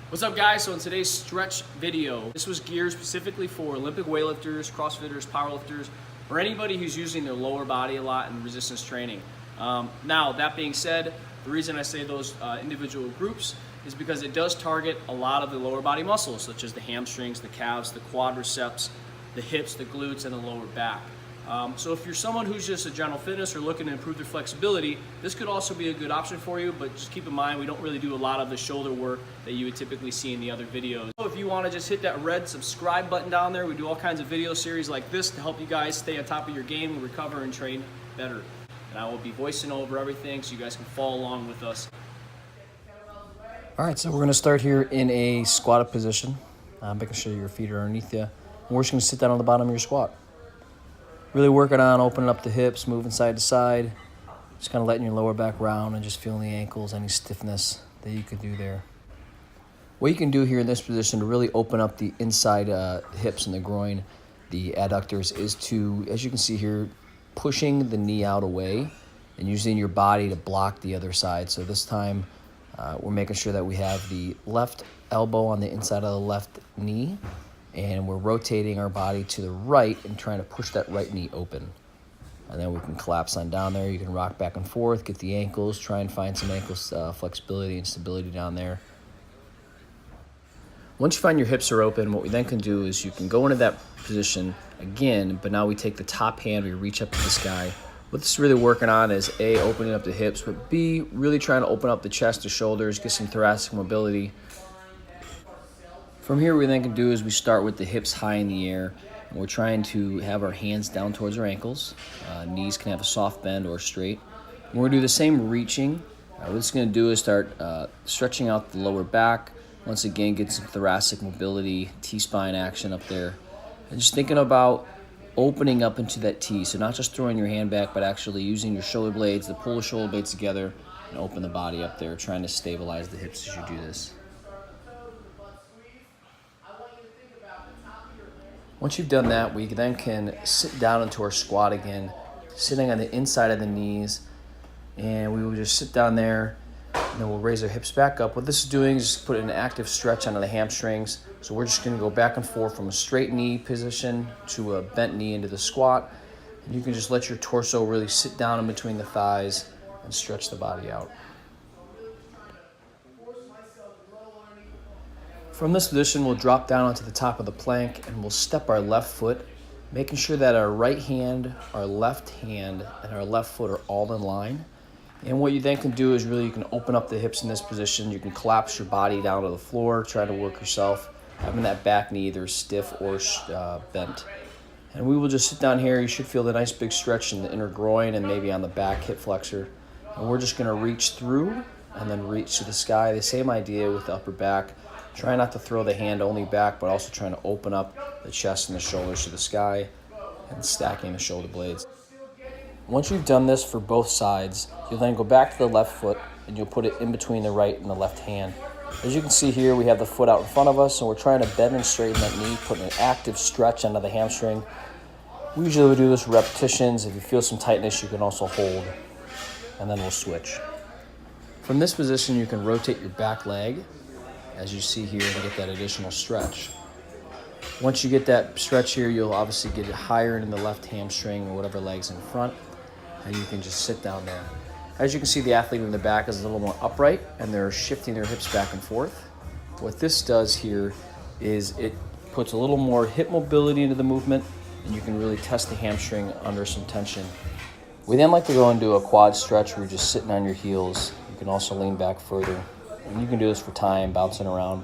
What's up, guys? So in today's stretch video, this was geared specifically for Olympic weightlifters, crossfitters, powerlifters, or anybody who's using their lower body a lot in resistance training. Now, that being said, the reason I say those individual groups is because it does target a lot of the lower body muscles, such as the hamstrings, the calves, the quadriceps, the hips, the glutes, and the lower back. So if you're someone who's just a general fitness or looking to improve their flexibility, this could also be a good option for you, but just keep in mind we don't really do a lot of the shoulder work that you would typically see in the other videos. So if you want to just hit that red subscribe button down there, we do all kinds of video series like this to help you guys stay on top of your game and recover and train better. And I will be voicing over everything so you guys can follow along with us. All right, so we're going to start here in a squatted position, making sure your feet are underneath you. And we're just going to sit down on the bottom of your squat. Really working on opening up the hips, moving side to side, just kind of letting your lower back round and just feeling the ankles, any stiffness that you could do there. What you can do here in this position to really open up the inside hips and the groin, the adductors, is to, as you can see here, pushing the knee out away and using your body to block the other side. So this time we're making sure that we have the left elbow on the inside of the left knee, and we're rotating our body to the right and trying to push that right knee open. And then we can collapse on down there. You can rock back and forth, get the ankles, try and find some ankle flexibility and stability down there. Once you find your hips are open, what we then can do is you can go into that position again, but now we take the top hand, we reach up to the sky. What this is really working on is A, opening up the hips, but B, really trying to open up the chest, the shoulders, get some thoracic mobility. From here, what we then can do is we start with the hips high in the air, and we're trying to have our hands down towards our ankles. Knees can have a soft bend or straight. And we're going to do the same reaching. What it's going to do is start stretching out the lower back. Once again, get some thoracic mobility, T-spine action up there. And just thinking about opening up into that T. So not just throwing your hand back, but actually using your shoulder blades to pull the shoulder blades together and open the body up there, trying to stabilize the hips as you do this. Once you've done that, we then can sit down into our squat again, sitting on the inside of the knees, and we will just sit down there, and then we'll raise our hips back up. What this is doing is just put an active stretch onto the hamstrings. So we're just going to go back and forth from a straight knee position to a bent knee into the squat, and you can just let your torso really sit down in between the thighs and stretch the body out. From this position, we'll drop down onto the top of the plank and we'll step our left foot, making sure that our right hand, our left hand, and our left foot are all in line. And what you then can do is really you can open up the hips in this position. You can collapse your body down to the floor, try to work yourself, having that back knee either stiff or bent. And we will just sit down here. You should feel the nice big stretch in the inner groin and maybe on the back hip flexor. And we're just going to reach through and then reach to the sky. The same idea with the upper back. Try not to throw the hand only back, but also trying to open up the chest and the shoulders to the sky and stacking the shoulder blades. Once you've done this for both sides, you'll then go back to the left foot and you'll put it in between the right and the left hand. As you can see here, we have the foot out in front of us, and we're trying to bend and straighten that knee, putting an active stretch onto the hamstring. We usually do this repetitions. If you feel some tightness, you can also hold, and then we'll switch. From this position, you can rotate your back leg, as you see here, and get that additional stretch. Once you get that stretch here, you'll obviously get it higher in the left hamstring or whatever leg's in front, and you can just sit down there. As you can see, the athlete in the back is a little more upright, and they're shifting their hips back and forth. What this does here is it puts a little more hip mobility into the movement, and you can really test the hamstring under some tension. We then like to go into a quad stretch where you're just sitting on your heels. You can also lean back further. And you can do this for time, bouncing around.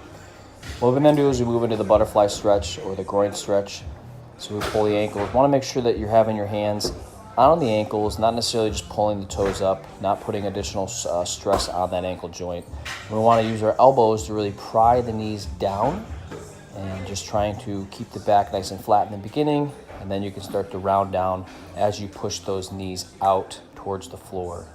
What we then do is we move into the butterfly stretch or the groin stretch. So we pull the ankles. We want to make sure that you're having your hands on the ankles, not necessarily just pulling the toes up, not putting additional stress on that ankle joint. We want to use our elbows to really pry the knees down and just trying to keep the back nice and flat in the beginning, and then you can start to round down as you push those knees out towards the floor.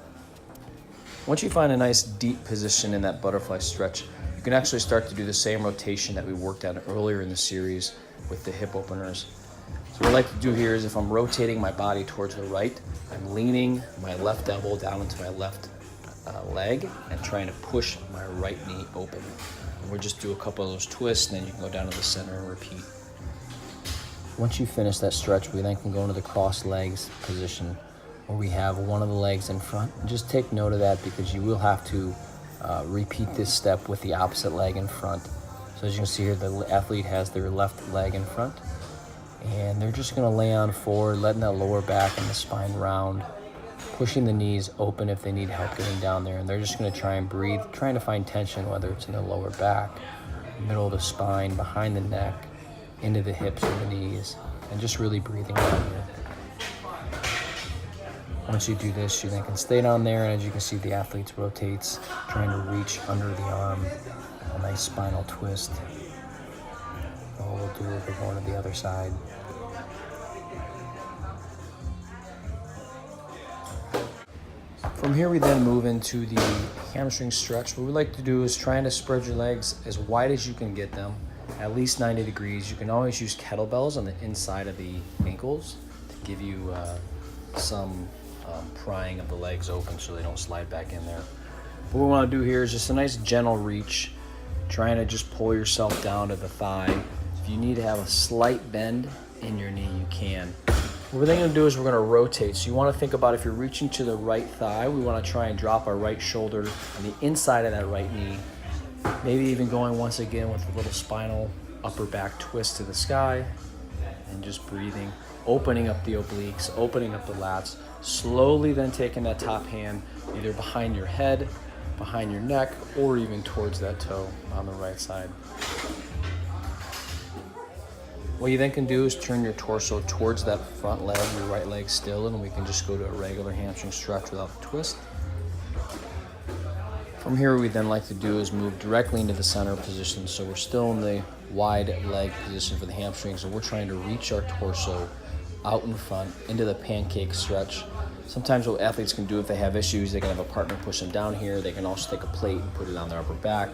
Once you find a nice deep position in that butterfly stretch, you can actually start to do the same rotation that we worked on earlier in the series with the hip openers. So what I like to do here is if I'm rotating my body towards the right, I'm leaning my left elbow down into my left leg and trying to push my right knee open. And we'll just do a couple of those twists, and then you can go down to the center and repeat. Once you finish that stretch, we then can go into the cross legs position, where we have one of the legs in front. And just take note of that, because you will have to repeat this step with the opposite leg in front. So as you can see here, the athlete has their left leg in front, and they're just gonna lay on forward, letting that lower back and the spine round, pushing the knees open if they need help getting down there. And they're just gonna try and breathe, trying to find tension, whether it's in the lower back, middle of the spine, behind the neck, into the hips or the knees, and just really breathing down here. Once you do this, you then can stay down there, and as you can see, the athlete rotates, trying to reach under the arm, a nice spinal twist. Oh, we'll do it, we're going to the other side. From here, we then move into the hamstring stretch. What we like to do is trying to spread your legs as wide as you can get them, at least 90 degrees. You can always use kettlebells on the inside of the ankles to give you some prying of the legs open so they don't slide back in there. What we want to do here is just a nice gentle reach, trying to just pull yourself down to the thigh. If you need to have a slight bend in your knee, you can. What we're then going to do is we're going to rotate. So you want to think about, if you're reaching to the right thigh, we want to try and drop our right shoulder on the inside of that right knee. Maybe even going once again with a little spinal upper back twist to the sky, and just breathing, opening up the obliques, opening up the lats, slowly then taking that top hand either behind your head, behind your neck, or even towards that toe on the right side. What you then can do is turn your torso towards that front leg, your right leg still, and we can just go to a regular hamstring stretch without the twist. From here, what we then like to do is move directly into the center position. So we're still in the wide leg position for the hamstrings, and we're trying to reach our torso out in front into the pancake stretch. Sometimes what athletes can do, if they have issues, they can have a partner push them down here. They can also take a plate and put it on their upper back.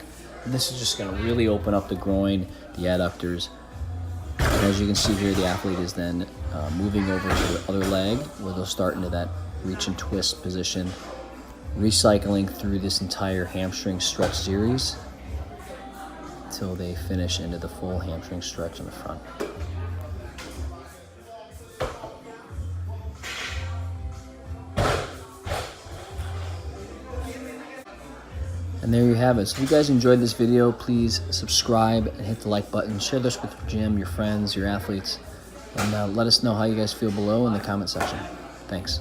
And this is just going to really open up the groin, the adductors. And as you can see here, the athlete is then moving over to the other leg, where they'll start into that reach and twist position, recycling through this entire hamstring stretch series until they finish into the full hamstring stretch in the front. And there you have it. So if you guys enjoyed this video, please subscribe and hit the like button. Share this with your gym, your friends, your athletes, and let us know how you guys feel below in the comment section. Thanks.